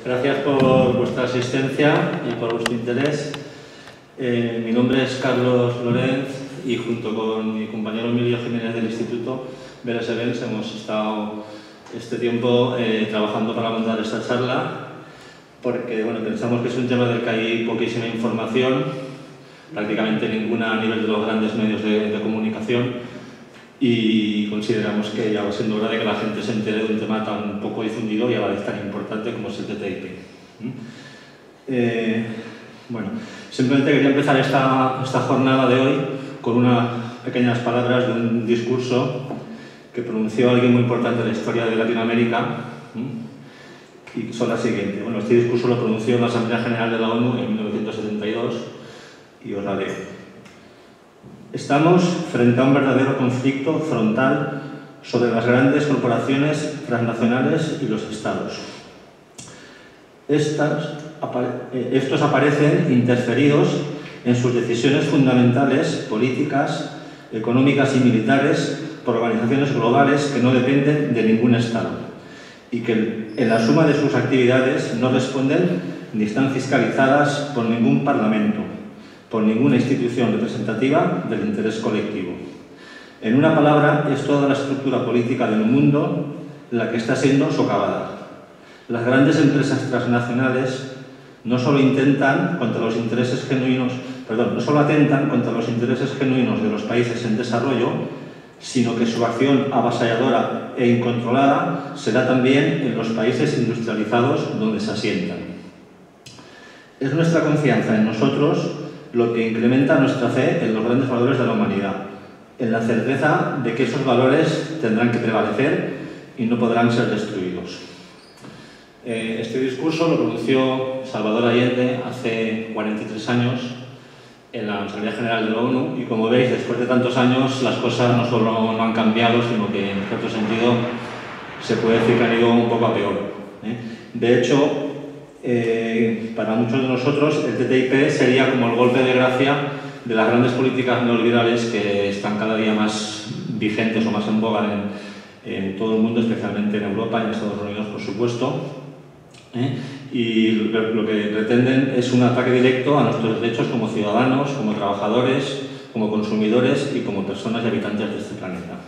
Gracias por vuestra asistencia y por vuestro interés. Mi nombre es Carlos Lorenz y junto con mi compañero Emilio Jiménez del Instituto Veres Events hemos estado este tiempo trabajando para montar esta charla porque pensamos que es un tema del que hay poquísima información, prácticamente ninguna a nivel de los grandes medios de comunicación, y consideramos que ya va siendo hora de que la gente se entere de un tema tan poco difundido y a la vez tan importante como es el TTIP. Simplemente quería empezar esta jornada de hoy con unas pequeñas palabras de un discurso que pronunció alguien muy importante en la historia de Latinoamérica, y son las siguientes. Este discurso lo pronunció en la Asamblea General de la ONU en 1972 y os la leo. Estamos frente a un verdadero conflicto frontal sobre las grandes corporaciones transnacionales y los estados. Estos aparecen interferidos en sus decisiones fundamentales, políticas, económicas y militares por organizaciones globales que no dependen de ningún estado y que en la suma de sus actividades no responden ni están fiscalizadas por ningún parlamento, por ninguna institución representativa del interés colectivo. En una palabra, es toda la estructura política del mundo la que está siendo socavada. Las grandes empresas transnacionales no solo atentan contra los intereses genuinos de los países en desarrollo, sino que su acción avasalladora e incontrolada se da también en los países industrializados donde se asientan. Es nuestra confianza en nosotros lo que incrementa nuestra fe en los grandes valores de la humanidad, en la certeza de que esos valores tendrán que prevalecer y no podrán ser destruidos. Este discurso lo pronunció Salvador Allende hace 43 años en la Asamblea General de la ONU y, como veis, después de tantos años las cosas no solo no han cambiado, sino que en cierto sentido se puede decir que han ido un poco a peor. De hecho, para muchos de nosotros el TTIP sería como el golpe de gracia de las grandes políticas neoliberales que están cada día más vigentes o más en boga en todo el mundo, especialmente en Europa y en Estados Unidos, por supuesto. Y lo que pretenden es un ataque directo a nuestros derechos como ciudadanos, como trabajadores, como consumidores y como personas y habitantes de este planeta.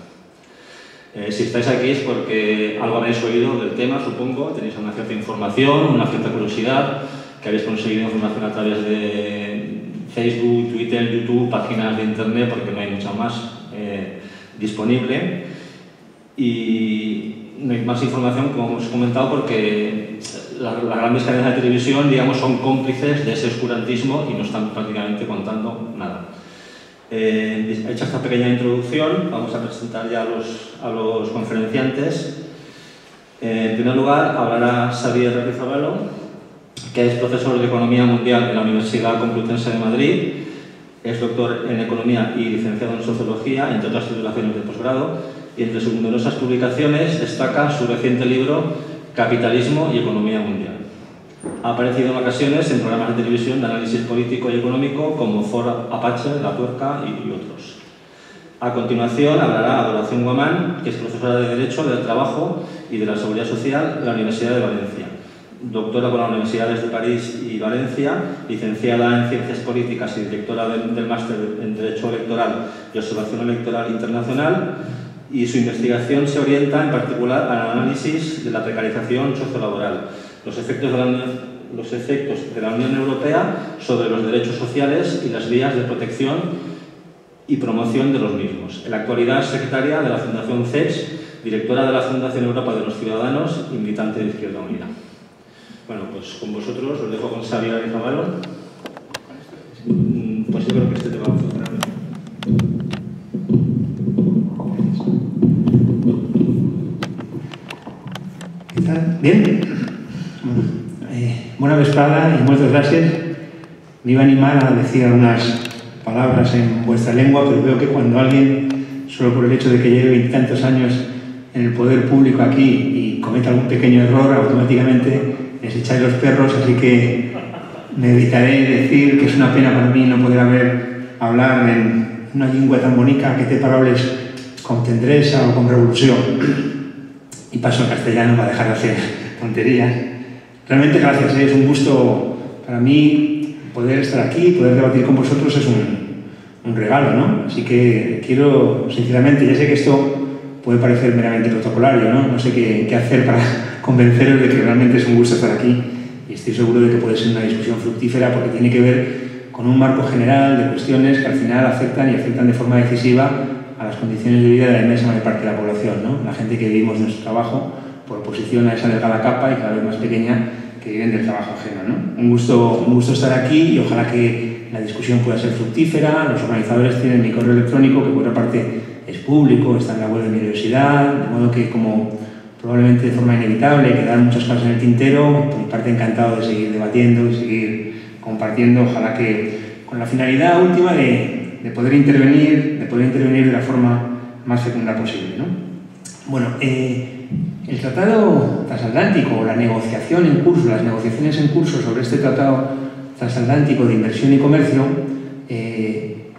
Si estáis aquí es porque algo habéis oído del tema, supongo, tenéis una cierta información, una cierta curiosidad, que habéis conseguido información a través de Facebook, Twitter, YouTube, páginas de Internet, porque no hay mucha más disponible. Y no hay más información, como hemos comentado, porque las grandes cadenas de televisión, digamos, son cómplices de ese oscurantismo y no están prácticamente contando nada. Hecha esta pequeña introducción, vamos a presentar ya a los conferenciantes. En primer lugar, hablará Xavier Arrizabalaga, que es profesor de Economía Mundial en la Universidad Complutense de Madrid, es doctor en Economía y licenciado en Sociología, entre otras titulaciones de posgrado, y entre sus numerosas publicaciones destaca su reciente libro Capitalismo y Economía Mundial. Ha aparecido en ocasiones en programas de televisión de análisis político y económico como Foro Apache, La Tuerca y otros. A continuación hablará Adoración Guamán, que es profesora de Derecho del Trabajo y de la Seguridad Social de la Universidad de Valencia, doctora por las Universidades de París y Valencia, licenciada en Ciencias Políticas y directora del Máster en Derecho Electoral y Observación Electoral Internacional, y su investigación se orienta en particular al análisis de la precarización sociolaboral, los efectos de la Unión Europea sobre los derechos sociales y las vías de protección y promoción de los mismos. En la actualidad es secretaria de la Fundación CEPS, directora de la Fundación Europa de los Ciudadanos y militante de Izquierda Unida. Bueno, pues con vosotros os dejo con Xavier Arrizabalaga. Pues yo creo que este te va a funcionar bien. Bien? Bona vesprada y muchas gracias. Me iba a animar a decir algunas palabras en vuestra lengua, pero veo que cuando alguien, solo por el hecho de que lleve 20 y tantos años en el poder público aquí y cometa algún pequeño error, automáticamente les echáis los perros, así que me evitaré decir que es una pena para mí no poder hablar en una lengua tan bonita que te parables con tendresa o con revolución. Y paso al castellano para dejar de hacer tonterías. Realmente gracias, es un gusto para mí poder estar aquí, poder debatir con vosotros es un regalo, ¿no? Así que quiero, sinceramente, ya sé que esto puede parecer meramente protocolario, ¿no? No sé qué hacer para convenceros de que realmente es un gusto estar aquí y estoy seguro de que puede ser una discusión fructífera porque tiene que ver con un marco general de cuestiones que al final afectan de forma decisiva a las condiciones de vida de la inmensa mayor parte de la población, ¿no? La gente que vivimos nuestro trabajo por oposición a esa delgada capa y cada vez más pequeña que viven del trabajo ajeno, ¿no? Un gusto estar aquí y ojalá que la discusión pueda ser fructífera. Los organizadores tienen mi correo electrónico, que por otra parte es público, está en la web de mi universidad, de modo que como probablemente de forma inevitable quedan muchas cosas en el tintero, por mi parte encantado de seguir debatiendo y seguir compartiendo, ojalá que con la finalidad última de poder intervenir de la forma más fecunda posible, ¿no? Bueno, el Tratado Transatlántico, la negociación en curso, las negociaciones en curso sobre este Tratado Transatlántico de Inversión y Comercio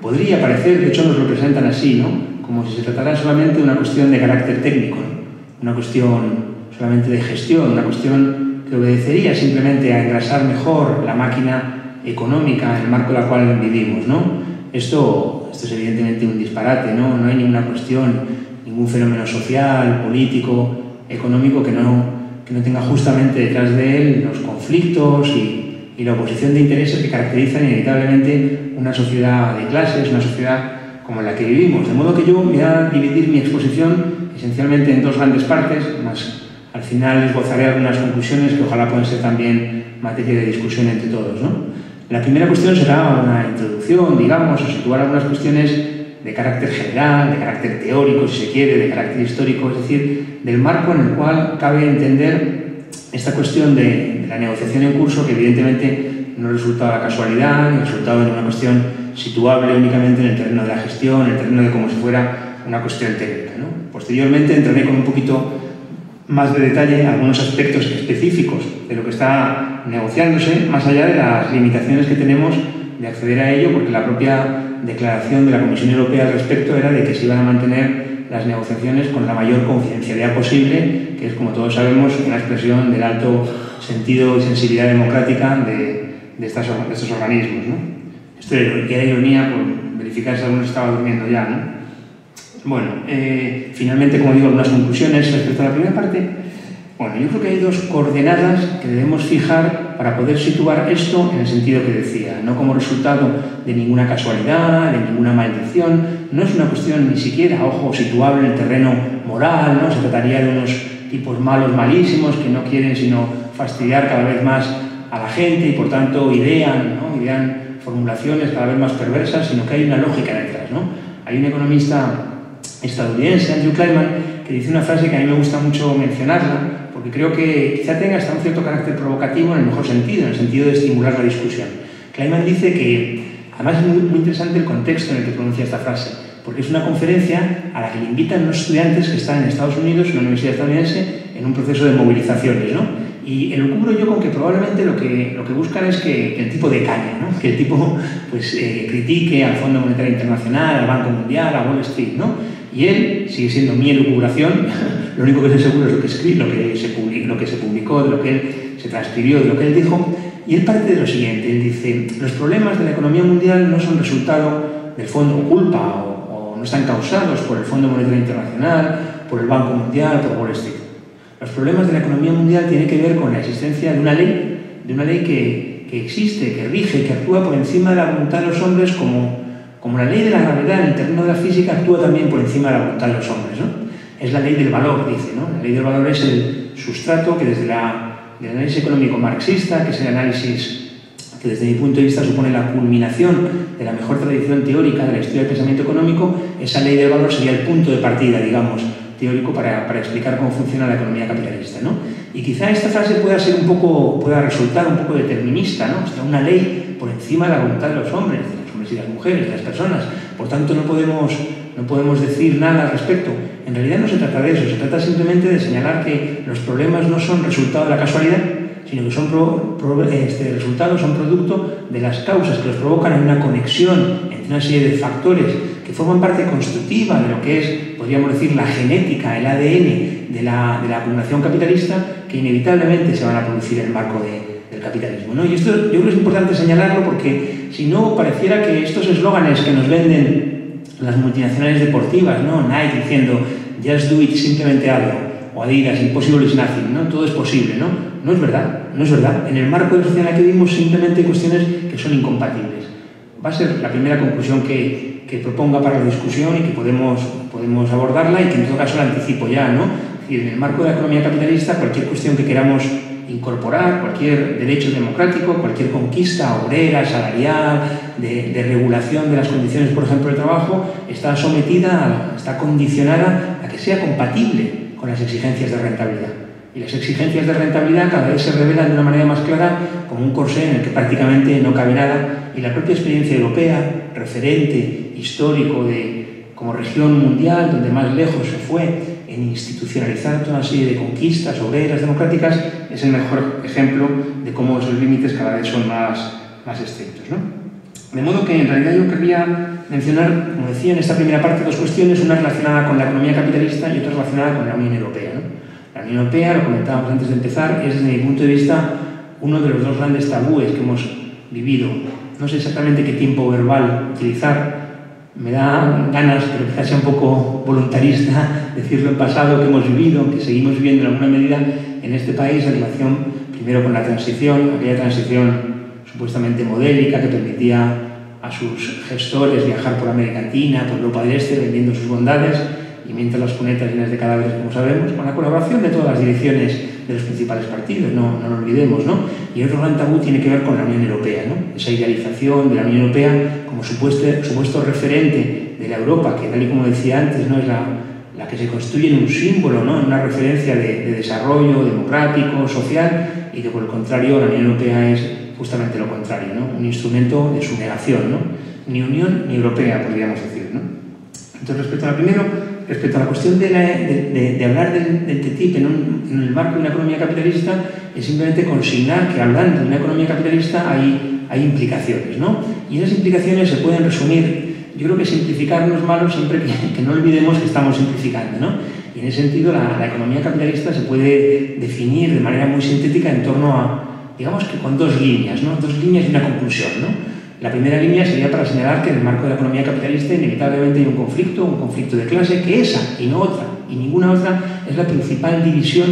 podría parecer, de hecho nos lo presentan así, ¿no? Como si se tratara solamente de una cuestión de carácter técnico, ¿no? Una cuestión solamente de gestión, una cuestión que obedecería simplemente a engrasar mejor la máquina económica en el marco de la cual vivimos, ¿no? Esto es evidentemente un disparate, ¿no? No hay ninguna cuestión, ningún fenómeno social, político, económico que no tenga justamente detrás de él los conflictos y la oposición de intereses que caracterizan inevitablemente una sociedad de clases, una sociedad como en la que vivimos. De modo que yo voy a dividir mi exposición esencialmente en dos grandes partes, más al final esbozaré algunas conclusiones que ojalá puedan ser también materia de discusión entre todos, ¿no? La primera cuestión será una introducción, digamos, o situar algunas cuestiones de carácter general, de carácter teórico, si se quiere, de carácter histórico, es decir, del marco en el cual cabe entender esta cuestión de la negociación en curso, que evidentemente no es resultado de la casualidad, ni resultado de una cuestión situable únicamente en el terreno de la gestión, en el terreno de como si fuera una cuestión técnica, ¿no? Posteriormente entraré con un poquito más de detalle algunos aspectos específicos de lo que está negociándose, más allá de las limitaciones que tenemos de acceder a ello, porque la propia declaración de la Comisión Europea al respecto era de que se iban a mantener las negociaciones con la mayor confidencialidad posible, que es, como todos sabemos, una expresión del alto sentido y sensibilidad democrática de estos organismos, ¿no? Esto era ironía por verificar si alguno estaba durmiendo ya, ¿no? Bueno, finalmente, como digo, algunas conclusiones respecto a la primera parte. Bueno, yo creo que hay dos coordenadas que debemos fijar para poder situar esto en el sentido que decía, no como resultado de ninguna casualidad, de ninguna maldición, no es una cuestión ni siquiera, ojo, situable en el terreno moral, ¿no? Se trataría de unos tipos malos, malísimos, que no quieren sino fastidiar cada vez más a la gente y por tanto idean formulaciones cada vez más perversas, sino que hay una lógica detrás, ¿no? Hay un economista estadounidense, Andrew Kleiman, que dice una frase que a mí me gusta mucho mencionarla, porque creo que quizá tenga hasta un cierto carácter provocativo en el mejor sentido, en el sentido de estimular la discusión. Kleiman dice que, además es muy interesante el contexto en el que pronuncia esta frase, porque es una conferencia a la que le invitan unos estudiantes que están en Estados Unidos, en una universidad estadounidense, en un proceso de movilizaciones, ¿no? Y elucubro yo con que probablemente lo que buscan es que el tipo decañe, ¿no? Que el tipo pues, critique al Fondo Monetario Internacional, al Banco Mundial, a Wall Street, ¿no? Y él, sigue siendo mi elucubración, lo único que sé seguro es lo que escribí, lo que se publicó, de lo que él se transcribió, de lo que él dijo, y él parte de lo siguiente, él dice, los problemas de la economía mundial no son resultado del fondo, o culpa, o no están causados por el Fondo Monetario Internacional, por el Banco Mundial, por Wall Street. Los problemas de la economía mundial tienen que ver con la existencia de una ley que existe, que rige, que actúa por encima de la voluntad de los hombres como la ley de la gravedad en el terreno de la física actúa también por encima de la voluntad de los hombres, ¿no? Es la ley del valor, dice, ¿no? La ley del valor es el sustrato que desde el análisis económico marxista, que es el análisis que desde mi punto de vista supone la culminación de la mejor tradición teórica de la historia del pensamiento económico, esa ley del valor sería el punto de partida, digamos, teórico para explicar cómo funciona la economía capitalista, ¿no? Y quizá esta frase pueda resultar un poco determinista, ¿no? O sea, una ley por encima de la voluntad de los hombres y las mujeres, de las personas. Por tanto, no podemos decir nada al respecto. En realidad no se trata de eso, se trata simplemente de señalar que los problemas no son resultado de la casualidad, sino que son resultados, son producto de las causas que los provocan en una conexión entre una serie de factores que forman parte constitutiva de lo que es, podríamos decir, la genética, el ADN de la acumulación capitalista, que inevitablemente se van a producir en el marco del capitalismo, ¿no? Y esto yo creo que es importante señalarlo porque si no pareciera que estos eslóganes que nos venden las multinacionales deportivas, ¿no? Nike diciendo just do it, simplemente hazlo, o Adidas, impossible is nothing, ¿no? Todo es posible, ¿no? No es verdad, no es verdad. En el marco de la sociedad en la que vivimos simplemente hay cuestiones que son incompatibles. Va a ser la primera conclusión que proponga para la discusión y que podemos abordarla y que en todo caso la anticipo ya, ¿no? Es decir, en el marco de la economía capitalista, cualquier cuestión que queramos incorporar, cualquier derecho democrático, cualquier conquista obrera, salarial, de regulación de las condiciones, por ejemplo, del trabajo, está sometida, está condicionada a que sea compatible con las exigencias de rentabilidad. Y las exigencias de rentabilidad cada vez se revelan de una manera más clara como un corsé en el que prácticamente no cabe nada, y la propia experiencia europea, referente histórico como región mundial, donde más lejos se fue en institucionalizar toda una serie de conquistas obreras democráticas, es el mejor ejemplo de cómo esos límites cada vez son más estrictos, ¿no? De modo que en realidad yo querría mencionar, como decía en esta primera parte, dos cuestiones, una relacionada con la economía capitalista y otra relacionada con la Unión Europea, ¿no? La Unión Europea, lo comentábamos antes de empezar, es desde mi punto de vista uno de los dos grandes tabúes que hemos vivido. No sé exactamente qué tiempo verbal utilizar, me da ganas, pero quizás sea un poco voluntarista, decirlo en pasado que hemos vivido, que seguimos viviendo en alguna medida en este país, en relación primero con la transición, aquella transición supuestamente modélica que permitía a sus gestores viajar por América Latina, por Europa del Este, vendiendo sus bondades, y mientras las cunetas llenas de cadáveres, como sabemos, con la colaboración de todas las direcciones de los principales partidos, no lo olvidemos, ¿no? Y otro gran tabú tiene que ver con la Unión Europea, ¿no? Esa idealización de la Unión Europea como supuesto referente de la Europa, que tal y como decía antes, ¿no? Es la que se construye en un símbolo, ¿no? En una referencia de desarrollo democrático, social, y que por el contrario la Unión Europea es justamente lo contrario, ¿no? Un instrumento de su negación, ¿no? Ni Unión ni Europea, podríamos decir, ¿no? Entonces, respecto a la cuestión de hablar del TTIP en el marco de una economía capitalista, es simplemente consignar que hablando de una economía capitalista hay implicaciones, ¿no? Y esas implicaciones se pueden resumir, yo creo que simplificar no es malo siempre que no olvidemos que estamos simplificando, ¿no? Y en ese sentido la economía capitalista se puede definir de manera muy sintética en torno a, digamos que con dos líneas, ¿no? Dos líneas y una conclusión, ¿no? La primera línea sería para señalar que en el marco de la economía capitalista inevitablemente hay un conflicto de clase, que esa y no otra, y ninguna otra, es la principal división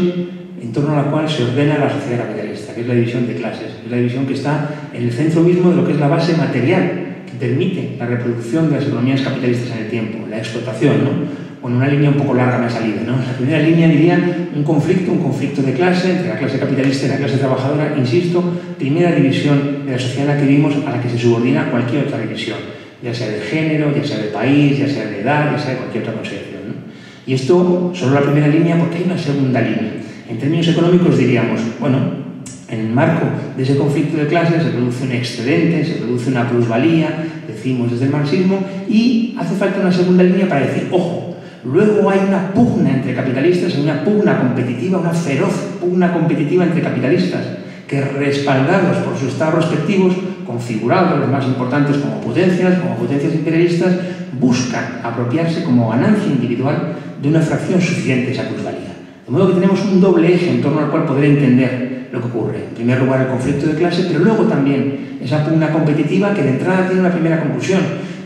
en torno a la cual se ordena la sociedad capitalista, que es la división de clases, es la división que está en el centro mismo de lo que es la base material que permite la reproducción de las economías capitalistas en el tiempo, la explotación, ¿no? Con una línea un poco larga me ha salido, ¿no? La primera línea diría un conflicto de clase entre la clase capitalista y la clase trabajadora, insisto, primera división de la sociedad en la que vivimos, a la que se subordina cualquier otra división, ya sea de género, ya sea de país, ya sea de edad, ya sea de cualquier otra consideración, ¿no? Y esto solo la primera línea porque hay una segunda línea. En términos económicos diríamos, bueno, en el marco de ese conflicto de clases se produce un excedente, se produce una plusvalía, decimos desde el marxismo, y hace falta una segunda línea para decir, ojo, luego hay una pugna entre capitalistas, hay una pugna competitiva, una feroz pugna competitiva entre capitalistas, que respaldados por sus estados respectivos, configurados los más importantes como potencias imperialistas, buscan apropiarse como ganancia individual de una fracción suficiente de esa plusvalía. De modo que tenemos un doble eje en torno al cual poder entender lo que ocurre. En primer lugar, el conflicto de clase, pero luego también esa pugna competitiva que de entrada tiene una primera conclusión,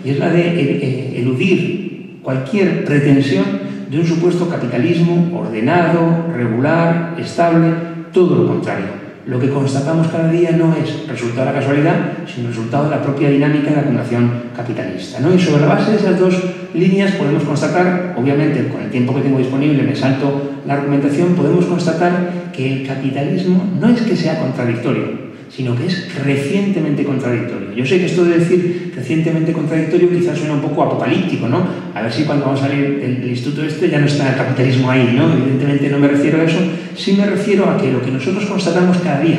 y es la de eludir cualquier pretensión de un supuesto capitalismo ordenado, regular, estable, todo lo contrario. Lo que constatamos cada día no es resultado de la casualidad, sino resultado de la propia dinámica de la acumulación capitalista, ¿no? Y sobre la base de esas dos líneas podemos constatar, obviamente con el tiempo que tengo disponible me salto la argumentación, podemos constatar que el capitalismo no es que sea contradictorio, sino que es crecientemente contradictorio. Yo sé que esto de decir crecientemente contradictorio quizás suena un poco apocalíptico, ¿no? A ver si cuando vamos a salir del instituto ya no está el capitalismo ahí, ¿no? Evidentemente no me refiero a eso, sí me refiero a que lo que nosotros constatamos cada día,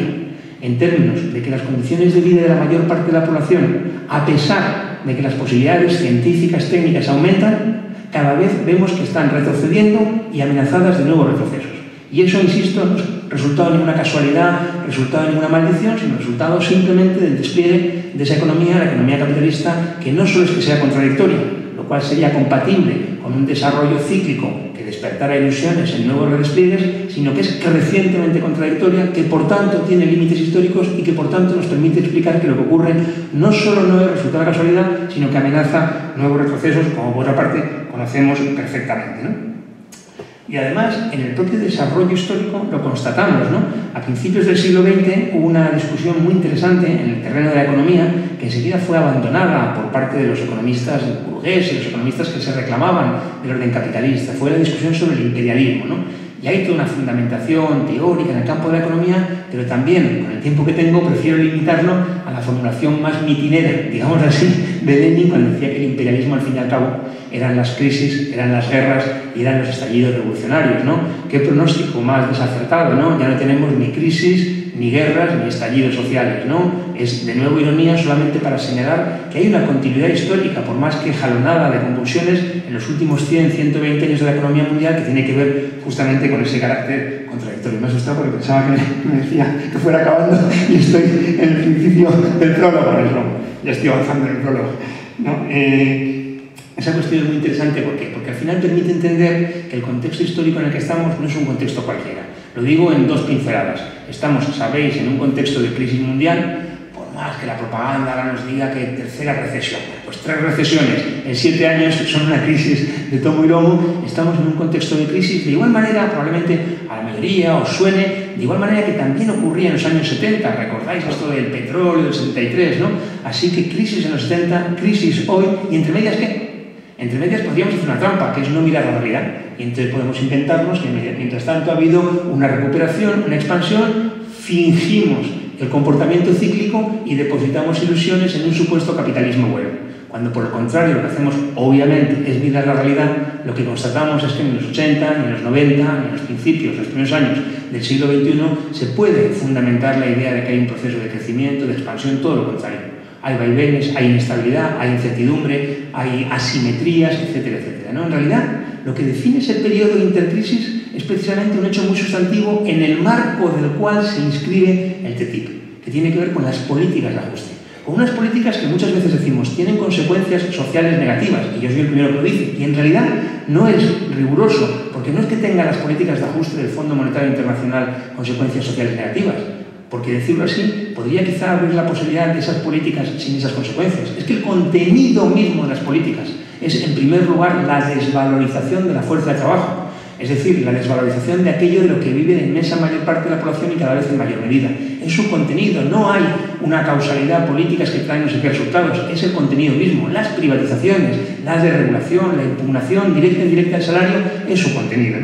en términos de que las condiciones de vida de la mayor parte de la población, a pesar de que las posibilidades científicas, técnicas aumentan, cada vez vemos que están retrocediendo y amenazadas de nuevos retrocesos. Y eso, insisto, no es resultado de ninguna casualidad, resultado de ninguna maldición, sino resultado simplemente del despliegue de esa economía, la economía capitalista, que no solo es que sea contradictoria, lo cual sería compatible con un desarrollo cíclico que despertara ilusiones en nuevos redespliegues, sino que es crecientemente contradictoria, que por tanto tiene límites históricos y que por tanto nos permite explicar que lo que ocurre no solo no es resultado de casualidad, sino que amenaza nuevos retrocesos, como por otra parte conocemos perfectamente, ¿no? Y además, en el propio desarrollo histórico lo constatamos, ¿no? A principios del siglo XX hubo una discusión muy interesante en el terreno de la economía que enseguida fue abandonada por parte de los economistas burgueses y los economistas que se reclamaban del orden capitalista. Fue la discusión sobre el imperialismo, ¿no? Y hay toda una fundamentación teórica en el campo de la economía, pero también, con el tiempo que tengo, prefiero limitarlo a la formulación más mitinera, digamos así, de Lenin, cuando decía que el imperialismo, al fin y al cabo, eran las crisis, eran las guerras y eran los estallidos revolucionarios, ¿no? Qué pronóstico más desacertado, ¿no? Ya no tenemos ni crisis, ni guerras, ni estallidos sociales, ¿no? Es, de nuevo, ironía solamente para señalar que hay una continuidad histórica, por más que jalonada de convulsiones, en los últimos 100, 120 años de la economía mundial, que tiene que ver justamente con ese carácter contradictorio. Me ha asustado porque pensaba que me decía que fuera acabando y estoy en el principio del prólogo, no, ya estoy avanzando en el prólogo, ¿no? Esa cuestión es muy interesante porque al final permite entender que el contexto histórico en el que estamos no es un contexto cualquiera. Lo digo en dos pinceladas. Estamos, sabéis, en un contexto de crisis mundial, por más que la propaganda ahora nos diga que tercera recesión. Pues 3 recesiones en 7 años son una crisis de tomo y lomo. Estamos en un contexto de crisis. De igual manera, probablemente a la mayoría os suene, de igual manera que también ocurría en los años 70. ¿Recordáis esto del petróleo del 73, no? Así que crisis en los 70, crisis hoy, y entre medias, ¿qué? Entre medias podríamos hacer una trampa, que es no mirar la realidad. Y entonces podemos inventarnos que mientras tanto ha habido una recuperación, una expansión, fingimos el comportamiento cíclico y depositamos ilusiones en un supuesto capitalismo bueno. Cuando por el contrario lo que hacemos obviamente es mirar la realidad, lo que constatamos es que ni en los 80, ni en los 90, ni en los principios, los primeros años del siglo XXI se puede fundamentar la idea de que hay un proceso de crecimiento, de expansión, todo lo contrario. Hay vaivenes, hay inestabilidad, hay incertidumbre, hay asimetrías, etcétera, etcétera, ¿no? En realidad, lo que define ese periodo de intercrisis es precisamente un hecho muy sustantivo en el marco del cual se inscribe el TTIP, que tiene que ver con las políticas de ajuste. Con unas políticas que muchas veces decimos tienen consecuencias sociales negativas, y yo soy el primero que lo dice, y en realidad no es riguroso, porque no es que tengan las políticas de ajuste del Fondo Monetario Internacional consecuencias sociales negativas, porque decirlo así podría quizá abrir la posibilidad de esas políticas sin esas consecuencias. Es que el contenido mismo de las políticas es, en primer lugar, la desvalorización de la fuerza de trabajo, es decir, la desvalorización de aquello de lo que vive la inmensa mayor parte de la población y cada vez en mayor medida. Es su contenido, no hay una causalidad políticas que traen no sé qué resultados, es el contenido mismo. Las privatizaciones, la desregulación, la impugnación directa e indirecta del salario es su contenido.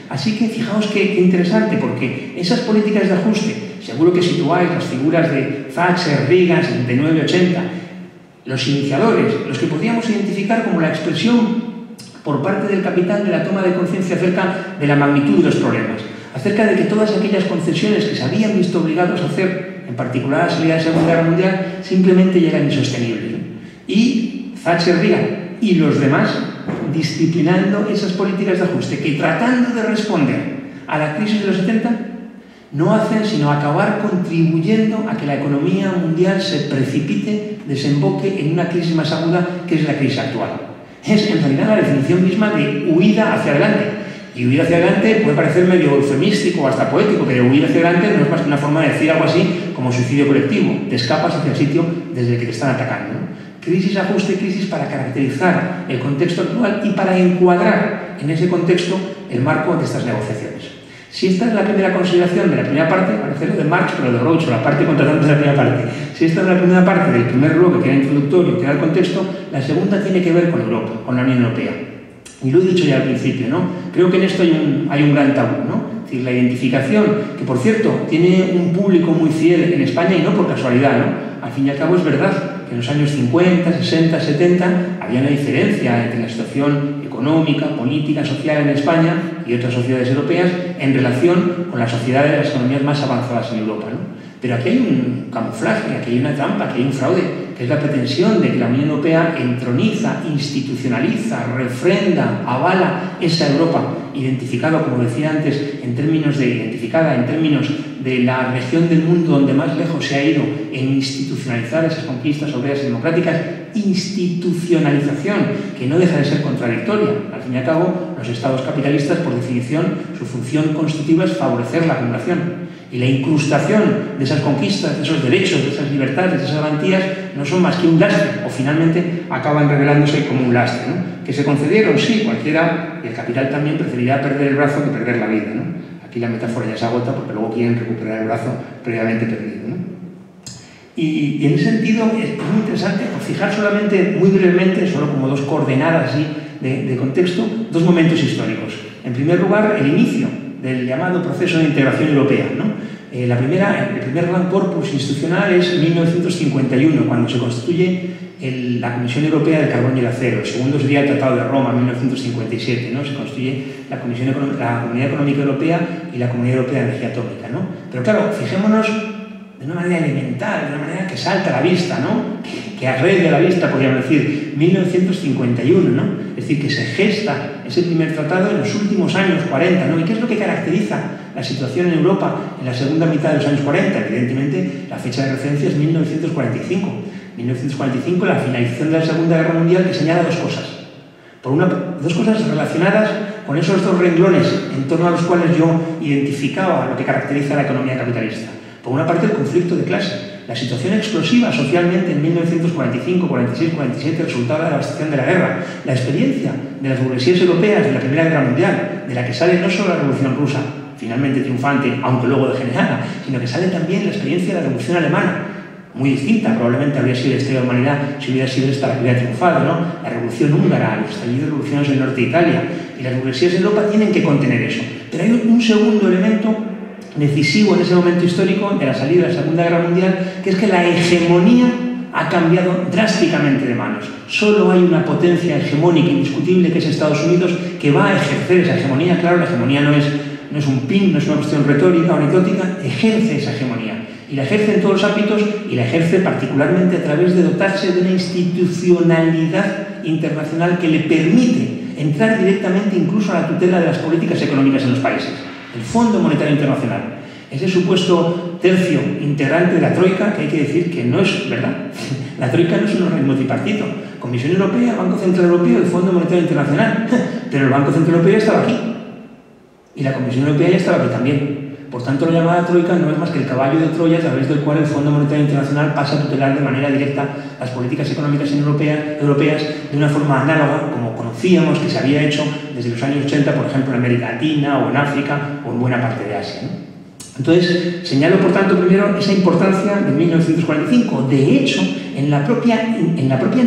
Así que fijaos qué interesante, porque esas políticas de ajuste, seguro que situáis las figuras de Thatcher, Reagan, 79, 80, los iniciadores, los que podríamos identificar como la expresión por parte del capital de la toma de conciencia acerca de la magnitud de los problemas, acerca de que todas aquellas concesiones que se habían visto obligados a hacer, en particular a la salida de la Segunda Guerra Mundial, simplemente ya eran insostenibles. Y Thatcher, Reagan y los demás disciplinando esas políticas de ajuste que, tratando de responder a la crisis de los 70, no hacen sino acabar contribuyendo a que la economía mundial se precipite, desemboque en una crisis más aguda, que es la crisis actual. Es en realidad la definición misma de huida hacia adelante. Y huir hacia adelante puede parecer medio eufemístico o hasta poético, pero huir hacia adelante no es más que una forma de decir algo así como suicidio colectivo. Te escapas hacia el sitio desde el que te están atacando, ¿no? Crisis, ajuste, crisis para caracterizar el contexto actual y para encuadrar en ese contexto el marco de estas negociaciones. Si esta es la primera consideración de la primera parte, parece lo de Marx, pero de Groucho, la parte contratante de la primera parte. Si esta es la primera parte del primer bloque, que era introductorio, que era el contexto, la segunda tiene que ver con Europa, con la Unión Europea. Y lo he dicho ya al principio, ¿no? Creo que en esto hay un gran tabú, ¿no? Es decir, la identificación, que por cierto, tiene un público muy fiel en España y no por casualidad, ¿no? Al fin y al cabo es verdad que en los años 50, 60, 70 había una diferencia entre la situación económica, política, social en España y otras sociedades europeas en relación con las sociedades de las economías más avanzadas en Europa, ¿no? Pero aquí hay un camuflaje, aquí hay una trampa, aquí hay un fraude, que es la pretensión de que la Unión Europea entroniza, institucionaliza, refrenda, avala esa Europa identificado, como decía antes, en términos de la región del mundo donde más lejos se ha ido en institucionalizar esas conquistas obreras y democráticas, institucionalización que no deja de ser contradictoria. Al fin y al cabo, los estados capitalistas, por definición, su función constitutiva es favorecer la acumulación. Y la incrustación de esas conquistas, de esos derechos, de esas libertades, de esas garantías, no son más que un lastre, o finalmente acaban revelándose como un lastre, ¿no? Que se concedieron, sí, cualquiera, y el capital también preferiría perder el brazo que perder la vida, ¿no? Aquí la metáfora ya se agota porque luego quieren recuperar el brazo previamente perdido, ¿no? Y en ese sentido es muy interesante fijar solamente, muy brevemente, solo como dos coordenadas ¿sí? de contexto, dos momentos históricos. En primer lugar, el inicio del llamado proceso de integración europea, ¿no? El primer gran corpus institucional es 1951, cuando se constituye la Comisión Europea del Carbón y el Acero. El segundo sería el Tratado de Roma, 1957, ¿no? Se constituye la Comunidad Económica Europea y la Comunidad Europea de Energía Atómica, ¿no? Pero claro, fijémonos de una manera elemental, de una manera que salta a la vista, ¿no? Que agrede a la vista, podríamos decir, 1951, ¿no? Es decir, que se gesta ese primer tratado en los últimos años 40, ¿no? ¿Y qué es lo que caracteriza la situación en Europa en la segunda mitad de los años 40? Evidentemente, la fecha de referencia es 1945. 1945, la finalización de la Segunda Guerra Mundial, que señala dos cosas. Dos cosas relacionadas con esos dos renglones en torno a los cuales yo identificaba lo que caracteriza la economía capitalista. Por una parte, el conflicto de clase. La situación explosiva socialmente en 1945, 46, 47 resultaba de la devastación de la guerra. La experiencia de las burguesías europeas de la Primera Guerra Mundial, de la que sale no solo la Revolución Rusa, finalmente triunfante, aunque luego degenerada, sino que sale también la experiencia de la Revolución Alemana, muy distinta, probablemente habría sido la historia de la humanidad si hubiera sido esta la que hubiera triunfado, ¿no? La Revolución Húngara, los estallidos revolucionarios en el norte de Italia, y las burguesías de Europa tienen que contener eso. Pero hay un segundo elemento decisivo en ese momento histórico de la salida de la Segunda Guerra Mundial, que es que la hegemonía ha cambiado drásticamente de manos. Solo hay una potencia hegemónica indiscutible, que es Estados Unidos, que va a ejercer esa hegemonía. Claro, la hegemonía no es un pin, no es una cuestión retórica o anecdótica, ejerce esa hegemonía. Y la ejerce en todos los ámbitos, y la ejerce particularmente a través de dotarse de una institucionalidad internacional que le permite entrar directamente incluso a la tutela de las políticas económicas en los países. El Fondo Monetario Internacional, ese supuesto tercio integrante de la Troika, que hay que decir que no es verdad. La Troika no es un organismo tripartito. Comisión Europea, Banco Central Europeo y Fondo Monetario Internacional. Pero el Banco Central Europeo ya estaba aquí. Y la Comisión Europea ya estaba aquí también. Por tanto, la llamada Troika no es más que el caballo de Troya a través del cual el Fondo Monetario Internacional pasa a tutelar de manera directa las políticas económicas europeas de una forma análoga, como conocíamos que se había hecho desde los años 80, por ejemplo, en América Latina o en África o en buena parte de Asia, ¿no? Entonces, señalo, por tanto, primero esa importancia de 1945. De hecho, en la propia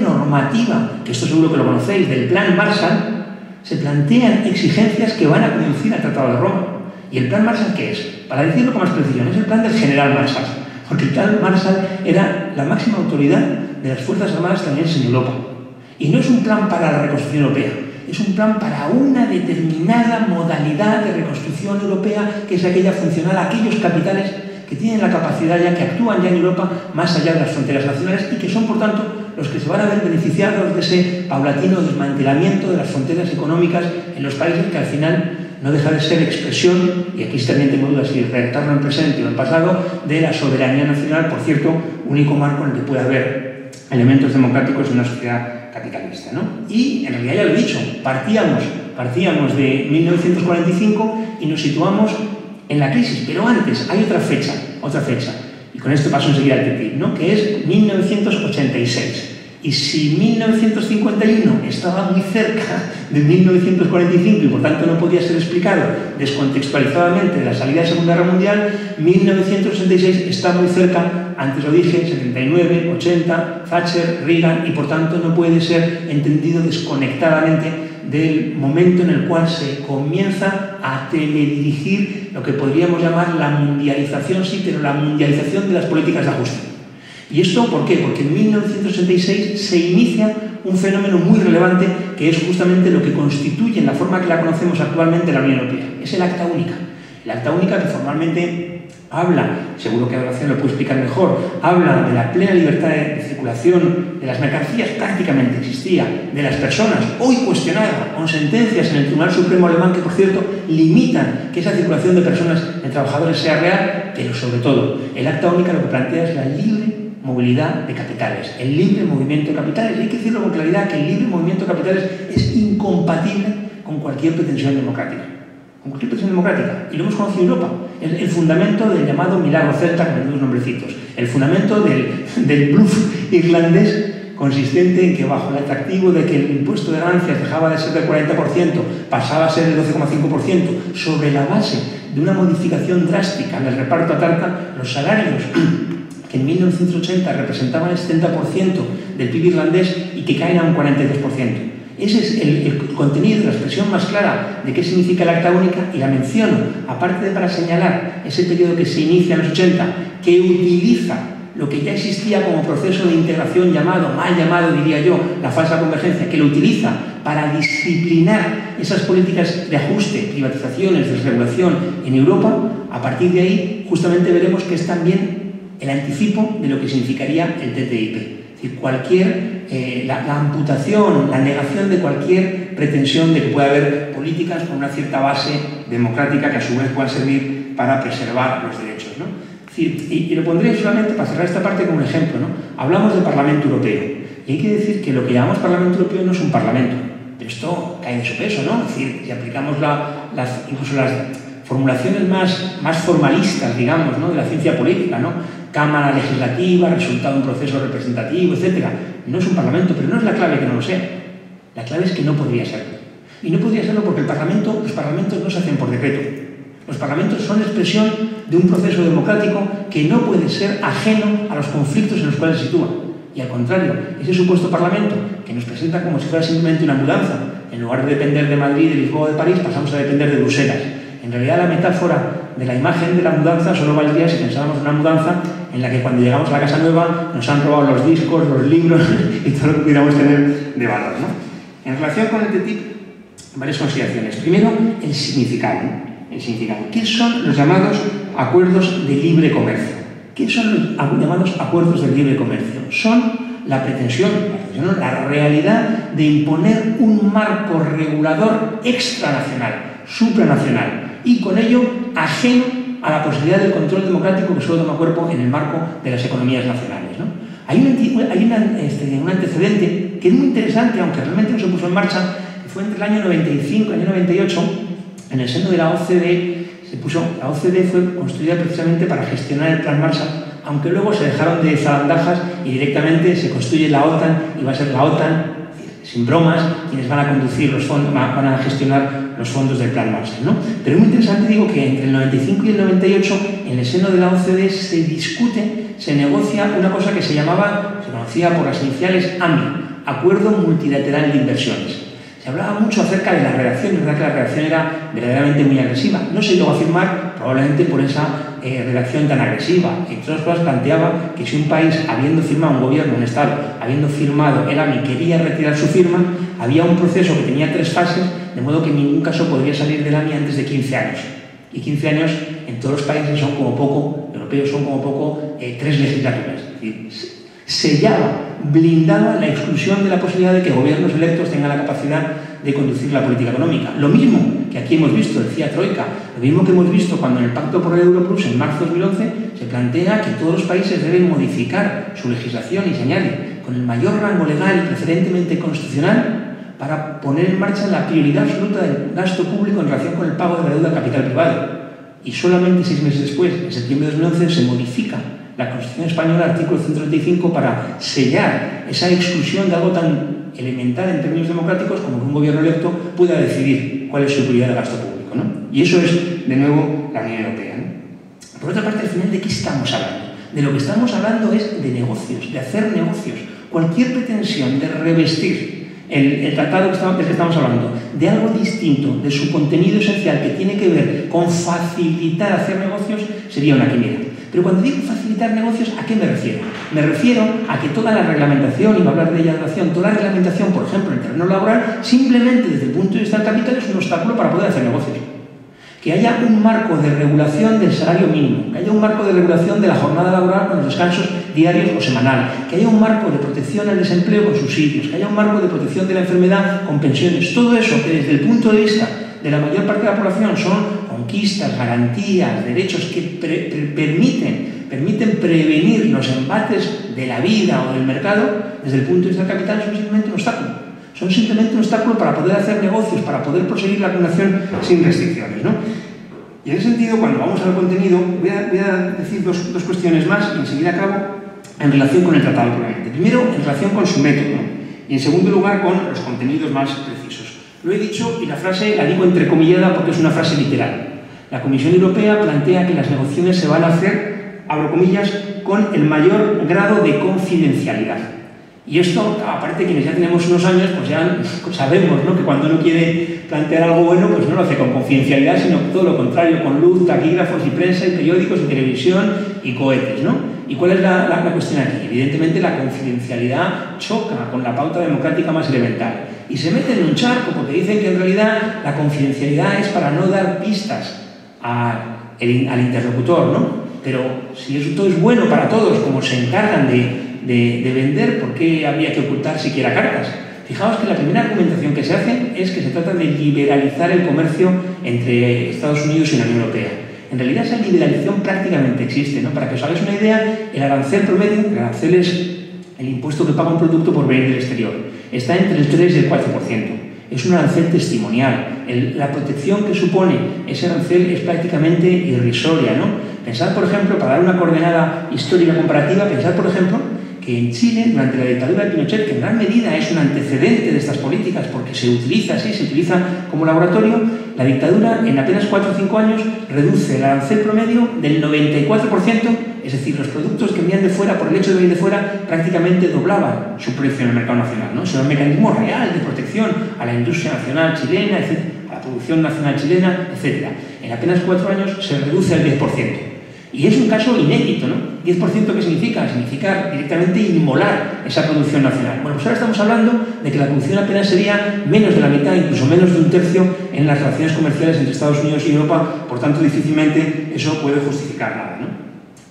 normativa, que esto seguro que lo conocéis, del Plan Marshall, se plantean exigencias que van a conducir al Tratado de Roma. ¿Y el Plan Marshall qué es? Para decirlo con más precisión, es el plan del general Marshall, porque el Plan Marshall era la máxima autoridad de las Fuerzas Armadas estadounidenses en Europa. Y no es un plan para la reconstrucción europea, es un plan para una determinada modalidad de reconstrucción europea, que es aquella funcional a aquellos capitales que tienen la capacidad ya, que actúan ya en Europa más allá de las fronteras nacionales y que son, por tanto, los que se van a ver beneficiados de ese paulatino desmantelamiento de las fronteras económicas en los países que al final no deja de ser expresión, y aquí también tengo dudas si redactarlo en presente o en pasado, de la soberanía nacional, por cierto, único marco en el que puede haber elementos democráticos en una sociedad capitalista, ¿no? Y en realidad ya lo he dicho, partíamos de 1945 y nos situamos en la crisis, pero antes hay otra fecha, y con esto paso enseguida al TTIP, ¿no? Que es 1986. Y si 1951 estaba muy cerca de 1945 y por tanto no podía ser explicado descontextualizadamente de la salida de la Segunda Guerra Mundial, 1966 está muy cerca, antes lo dije, 79, 80, Thatcher, Reagan, y por tanto no puede ser entendido desconectadamente del momento en el cual se comienza a teledirigir lo que podríamos llamar la mundialización, sí, pero la mundialización de las políticas de ajuste. ¿Y esto por qué? Porque en 1966 se inicia un fenómeno muy relevante que es justamente lo que constituye en la forma que la conocemos actualmente la Unión Europea. Es el Acta Única. El Acta Única que formalmente habla, seguro que Adoración lo puede explicar mejor, habla de la plena libertad de circulación de las mercancías, prácticamente existía, de las personas, hoy cuestionada, con sentencias en el Tribunal Supremo alemán que, por cierto, limitan que esa circulación de personas, de trabajadores, sea real, pero sobre todo, el Acta Única lo que plantea es la libre movilidad de capitales, el libre movimiento de capitales. Y hay que decirlo con claridad, que el libre movimiento de capitales es incompatible con cualquier pretensión democrática. Con cualquier pretensión democrática. Y lo hemos conocido en Europa. El fundamento del llamado milagro celta, con los nombrecitos. El fundamento del bluff irlandés, consistente en que bajo el atractivo de que el impuesto de ganancias dejaba de ser del 40%, pasaba a ser del 12,5%, sobre la base de una modificación drástica en el reparto a tarta, los salarios que en 1980 representaban el 70% del PIB irlandés y que caen a un 42%. Ese es el contenido, la expresión más clara de qué significa el Acta Única, y la menciono, aparte de para señalar ese periodo que se inicia en los 80, que utiliza lo que ya existía como proceso de integración mal llamado, diría yo, la falsa convergencia, que lo utiliza para disciplinar esas políticas de ajuste, privatizaciones, desregulación en Europa. A partir de ahí, justamente veremos que es también el anticipo de lo que significaría el TTIP. Es decir, la amputación, la negación de cualquier pretensión de que pueda haber políticas con una cierta base democrática que a su vez puedan servir para preservar los derechos, ¿no? Es decir, y lo pondré solamente para cerrar esta parte como un ejemplo, ¿no? Hablamos del Parlamento Europeo, y hay que decir que lo que llamamos Parlamento Europeo no es un Parlamento, pero esto cae de su peso, ¿no? Es decir, si aplicamos incluso las formulaciones más formalistas, digamos, ¿no?, de la ciencia política, ¿no? Cámara legislativa, resultado de un proceso representativo, etc. No es un parlamento, pero no es la clave que no lo sea. La clave es que no podría serlo. Y no podría serlo porque los parlamentos no se hacen por decreto. Los parlamentos son expresión de un proceso democrático que no puede ser ajeno a los conflictos en los cuales se sitúa. Y al contrario, ese supuesto parlamento, que nos presenta como si fuera simplemente una mudanza, en lugar de depender de Madrid, de Lisboa o de París, pasamos a depender de Bruselas. En realidad, la metáfora de la imagen de la mudanza solo valdría si pensáramos en una mudanza en la que cuando llegamos a la casa nueva nos han robado los discos, los libros y todo lo que pudiéramos tener de valor, ¿no? En relación con el TTIP, varias consideraciones. Primero, el significado. ¿Qué son los llamados acuerdos de libre comercio? ¿Qué son los llamados acuerdos de libre comercio? Son la pretensión, la realidad de imponer un marco regulador extranacional, supranacional, y con ello ajeno a la posibilidad del control democrático que solo toma cuerpo en el marco de las economías nacionales, ¿no? Hay un antecedente que es muy interesante, aunque realmente no se puso en marcha, que fue entre el año 95 y el año 98, en el seno de la OCDE. La OCDE fue construida precisamente para gestionar el Plan Marshall, aunque luego se dejaron de zarandajas y directamente se construye la OTAN, y va a ser la OTAN, sin bromas, quienes van a conducir los fondos, van a gestionar los fondos del Plan Marshall, ¿no? Pero es muy interesante, digo, que entre el 95 y el 98, en el seno de la OCDE se discute, se negocia una cosa que se conocía por las iniciales AMI, Acuerdo Multilateral de Inversiones. Se hablaba mucho acerca de la redacción, es verdad que la redacción era verdaderamente muy agresiva. No se llegó a firmar, probablemente por esa redacción tan agresiva. Entre otras cosas, planteaba que si un país, habiendo firmado, un gobierno, un Estado, habiendo firmado el AMI, quería retirar su firma, había un proceso que tenía 3 fases, de modo que en ningún caso podría salir del AMI antes de 15 años. Y 15 años en todos los países son como poco, europeos son como poco 3 legislaturas. Es decir, sellaba, blindaba la exclusión de la posibilidad de que gobiernos electos tengan la capacidad de conducir la política económica. Lo mismo que aquí hemos visto, decía Troika, lo mismo que hemos visto cuando en el Pacto por el Euro Plus, en marzo de 2011, se plantea que todos los países deben modificar su legislación y se añade, con el mayor rango legal y preferentemente constitucional, para poner en marcha la prioridad absoluta del gasto público en relación con el pago de la deuda al capital privado. Y solamente 6 meses después, en septiembre de 2011, se modifica la Constitución Española, artículo 135, para sellar esa exclusión de algo tan elemental en términos democráticos como que un gobierno electo pueda decidir cuál es su prioridad de gasto público, ¿no? Y eso es, de nuevo, la Unión Europea, ¿no? Por otra parte, al final, ¿de qué estamos hablando? De lo que estamos hablando es de negocios, de hacer negocios. Cualquier pretensión de revestir el tratado del que estamos hablando de algo distinto, de su contenido esencial que tiene que ver con facilitar hacer negocios, sería una quimera. Pero cuando digo facilitar negocios, ¿a qué me refiero? Me refiero a que toda la reglamentación, y voy a hablar de ella a duración, toda la reglamentación, por ejemplo, en el terreno laboral, simplemente desde el punto de vista del capital es un obstáculo para poder hacer negocios. que haya un marco de regulación del salario mínimo, que haya un marco de regulación de la jornada laboral con los descansos diarios o semanal, que haya un marco de protección al desempleo con subsidios, que haya un marco de protección de la enfermedad con pensiones. Todo eso que desde el punto de vista de la mayor parte de la población son conquistas, garantías, derechos que permiten prevenir los embates de la vida o del mercado, desde el punto de vista del capital son simplemente un obstáculo. Son simplemente un obstáculo para poder hacer negocios, para poder proseguir la acumulación sin restricciones, ¿no? Y en ese sentido, cuando vamos al contenido, voy a decir dos cuestiones más y enseguida acabo en relación con el tratado probablemente. Primero, en relación con su método, ¿no? Y en segundo lugar, con los contenidos más precisos. Lo he dicho y la frase la digo entrecomillada porque es una frase literal. La Comisión Europea plantea que las negociaciones se van a hacer, abro comillas, con el mayor grado de confidencialidad. Y esto, aparte de quienes ya tenemos unos años, pues ya sabemos, ¿no?, que cuando uno quiere plantear algo bueno, pues no lo hace con confidencialidad, sino todo lo contrario, con luz, taquígrafos y prensa y periódicos y televisión y cohetes, ¿no? ¿Y cuál es la cuestión aquí? Evidentemente la confidencialidad choca con la pauta democrática más elemental y se mete en un charco porque dicen que en realidad la confidencialidad es para no dar pistas al interlocutor, ¿no? Pero si eso es bueno para todos, como se encargan de vender, ¿por qué habría que ocultar siquiera cartas? Fijaos que la primera argumentación que se hace es que se trata de liberalizar el comercio entre Estados Unidos y la Unión Europea. En realidad esa liberalización prácticamente existe, ¿no? Para que os hagáis una idea, el arancel promedio, el arancel es el impuesto que paga un producto por venir del exterior, está entre el 3 y el 4%. Es un arancel testimonial. La protección que supone ese arancel es prácticamente irrisoria, ¿no? Pensad, por ejemplo, para dar una coordenada histórica comparativa, pensad, por ejemplo, que en Chile, durante la dictadura de Pinochet, que en gran medida es un antecedente de estas políticas porque se utiliza como laboratorio, la dictadura en apenas 4 o 5 años reduce el arancel promedio del 94%, es decir, los productos que venían de fuera, por el hecho de venir de fuera, prácticamente doblaban su precio en el mercado nacional, ¿no? Eso era un mecanismo real de protección a la industria nacional chilena, a la producción nacional chilena, etc. En apenas 4 años se reduce al 10%. Y es un caso inédito, ¿no? ¿10% qué significa? Significa directamente inmolar esa producción nacional. Bueno, pues ahora estamos hablando de que la producción apenas sería menos de la mitad, incluso menos de un tercio en las relaciones comerciales entre Estados Unidos y Europa, por tanto, difícilmente eso puede justificar nada, ¿no?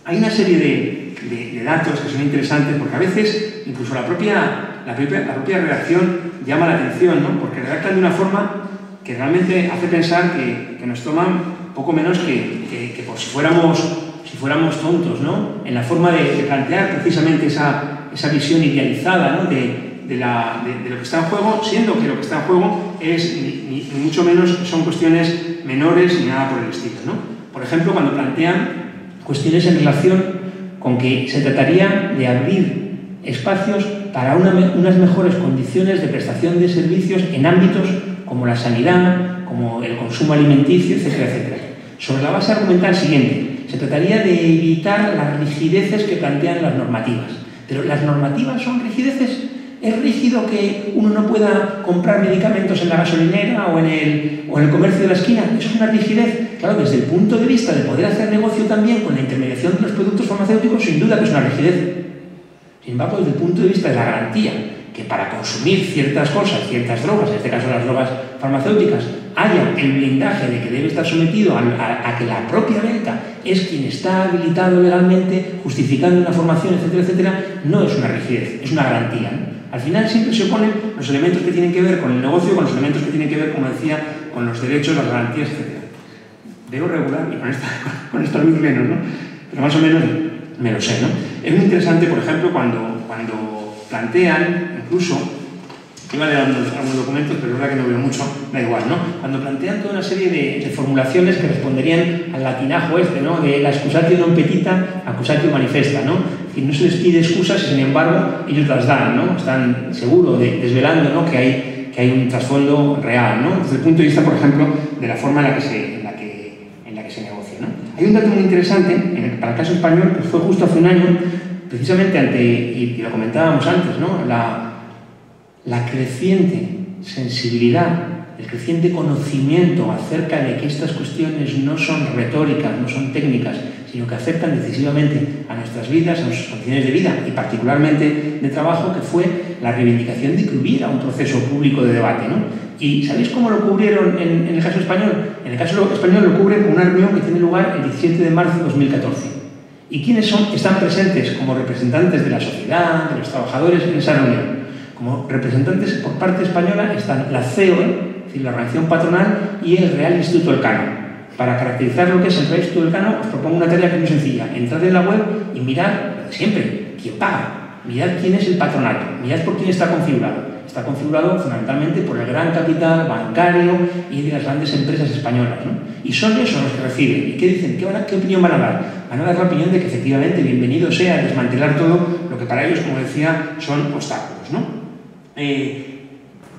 Hay una serie de datos que son interesantes porque a veces incluso la propia redacción llama la atención, ¿no? Porque redactan de una forma que realmente hace pensar que nos toman poco menos que por si fuéramos tontos, ¿no? En la forma de plantear precisamente esa visión idealizada, ¿no?, de lo que está en juego, siendo que lo que está en juego es ni mucho menos son cuestiones menores ni nada por el estilo, ¿no? Por ejemplo, cuando plantean cuestiones en relación con que se trataría de abrir espacios para unas mejores condiciones de prestación de servicios en ámbitos como la sanidad, como el consumo alimenticio, etcétera, etcétera. Sobre la base argumental siguiente, se trataría de evitar las rigideces que plantean las normativas. Pero ¿las normativas son rigideces? ¿Es rígido que uno no pueda comprar medicamentos en la gasolinera o en el comercio de la esquina? ¿Eso es una rigidez? Claro, desde el punto de vista de poder hacer negocio también con la intermediación de los productos farmacéuticos, sin duda que es una rigidez. Sin embargo, desde el punto de vista de la garantía, que para consumir ciertas cosas, ciertas drogas, en este caso las drogas farmacéuticas, haya el blindaje de que debe estar sometido a que la propia venta es quien está habilitado legalmente, justificando una formación, etcétera, etcétera, no es una rigidez, es una garantía, ¿no? Al final siempre se oponen los elementos que tienen que ver con el negocio, con los elementos que tienen que ver, como decía, con los derechos, las garantías, etcétera. Veo regular y con esto al menos, ¿no? Pero más o menos me lo sé, ¿no? Es muy interesante, por ejemplo, cuando plantean, incluso, iba a leer algunos documentos, pero es verdad que no veo mucho, da igual, ¿no? Cuando plantean toda una serie de formulaciones que responderían al latinajo ¿no? De la excusatio non petita, accusatio manifesta, ¿no? Y no se les pide excusas y, sin embargo, ellos las dan, ¿no? Están seguros desvelando, ¿no?, que hay un trasfondo real, ¿no? Desde el punto de vista, por ejemplo, de la forma en la que se negocia, ¿no? Hay un dato muy interesante, para el caso español, que fue justo hace un año, precisamente y lo comentábamos antes, ¿no?, la creciente sensibilidad, el creciente conocimiento acerca de que estas cuestiones no son retóricas, no son técnicas, sino que afectan decisivamente a nuestras vidas, a nuestras condiciones de vida y particularmente de trabajo, que fue la reivindicación de que hubiera un proceso público de debate, ¿no? ¿Y sabéis cómo lo cubrieron en el caso español? En el caso español lo cubren con una reunión que tiene lugar el 17 de marzo de 2014. ¿Y quiénes están presentes como representantes de la sociedad, de los trabajadores en esa reunión? Como representantes por parte española están la COE, es decir, la organización patronal, y el Real Instituto Elcano. Para caracterizar lo que es el Real Instituto Elcano, os propongo una tarea que es muy sencilla. Entrad en la web y mirad, siempre, quién paga. Mirad quién es el patronato, mirad por quién está configurado. Está configurado fundamentalmente por el gran capital bancario y de las grandes empresas españolas, ¿no? Y son esos los que reciben. ¿Y qué dicen? ¿Qué opinión van a dar? Van a dar la opinión de que efectivamente bienvenido sea desmantelar todo lo que para ellos, como decía, son obstáculos, ¿no?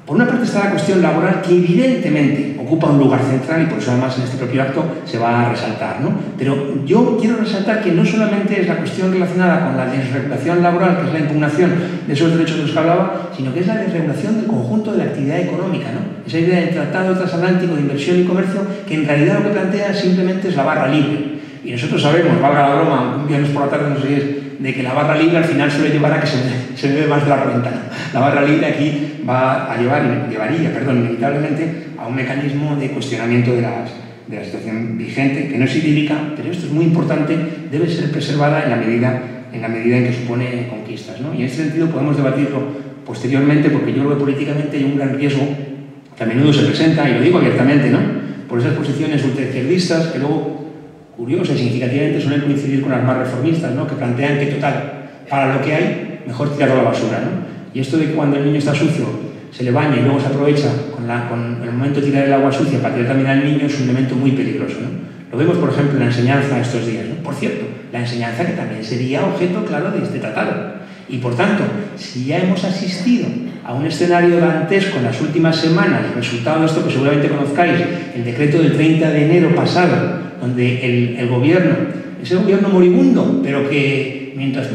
Por una parte está la cuestión laboral, que evidentemente ocupa un lugar central y por eso además en este propio acto se va a resaltar, ¿no? Pero yo quiero resaltar que no solamente es la cuestión relacionada con la desregulación laboral, que es la impugnación de esos derechos de los que hablaba, sino que es la desregulación del conjunto de la actividad económica, ¿no? Esa idea del Tratado Transatlántico de Inversión y Comercio, que en realidad lo que plantea simplemente es la barra libre. Y nosotros sabemos, valga la broma, un viernes por la tarde no sé qué es, de que la barra libre al final suele llevar a que se bebe más de la cuenta. La barra libre aquí va a llevaría inevitablemente a un mecanismo de cuestionamiento de la situación vigente, que no es idílica, pero esto es muy importante, debe ser preservada en la medida en que supone conquistas, ¿no? Y en ese sentido podemos debatirlo posteriormente, porque yo creo que políticamente hay un gran riesgo que a menudo se presenta, y lo digo abiertamente, ¿no? Por esas posiciones ultraizquierdistas que luego, curiosas y significativamente, suelen coincidir con las más reformistas, ¿no? Que plantean que, total, para lo que hay, mejor tirarlo a la basura, ¿no? Y esto de que cuando el niño está sucio se le baña y luego se aprovecha con el momento de tirar el agua sucia para tirar también al niño, es un elemento muy peligroso, ¿no? Lo vemos, por ejemplo, en la enseñanza estos días, ¿no? Por cierto, la enseñanza que también sería objeto, claro, de este tratado. Y, por tanto, si ya hemos asistido a un escenario dantesco en las últimas semanas, resultado de esto que seguramente conozcáis, el decreto del 30 de enero pasado, donde el gobierno, ese gobierno moribundo, pero que mientras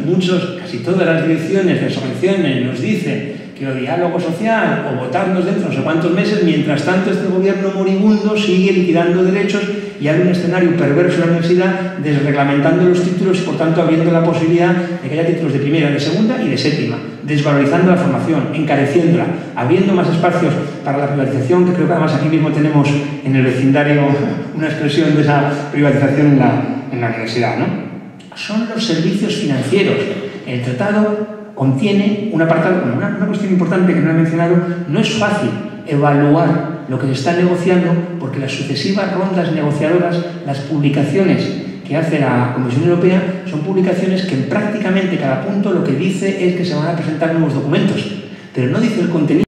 casi todas las direcciones de subvenciones nos dicen que el diálogo social o votarnos dentro de no sé cuántos meses, mientras tanto este gobierno moribundo sigue liquidando derechos y abre un escenario perverso en la universidad, desreglamentando los títulos y por tanto abriendo la posibilidad de que haya títulos de primera, de segunda y de séptima, desvalorizando la formación, encareciéndola, abriendo más espacios para la privatización, que creo que además aquí mismo tenemos en el vecindario una expresión de esa privatización en la universidad, ¿no? Son los servicios financieros. El tratado contiene un apartado, una cuestión importante que no he mencionado. No es fácil evaluar lo que se está negociando porque las sucesivas rondas negociadoras, las publicaciones que hace la Comisión Europea, son publicaciones que en prácticamente cada punto lo que dice es que se van a presentar nuevos documentos, pero no dice el contenido.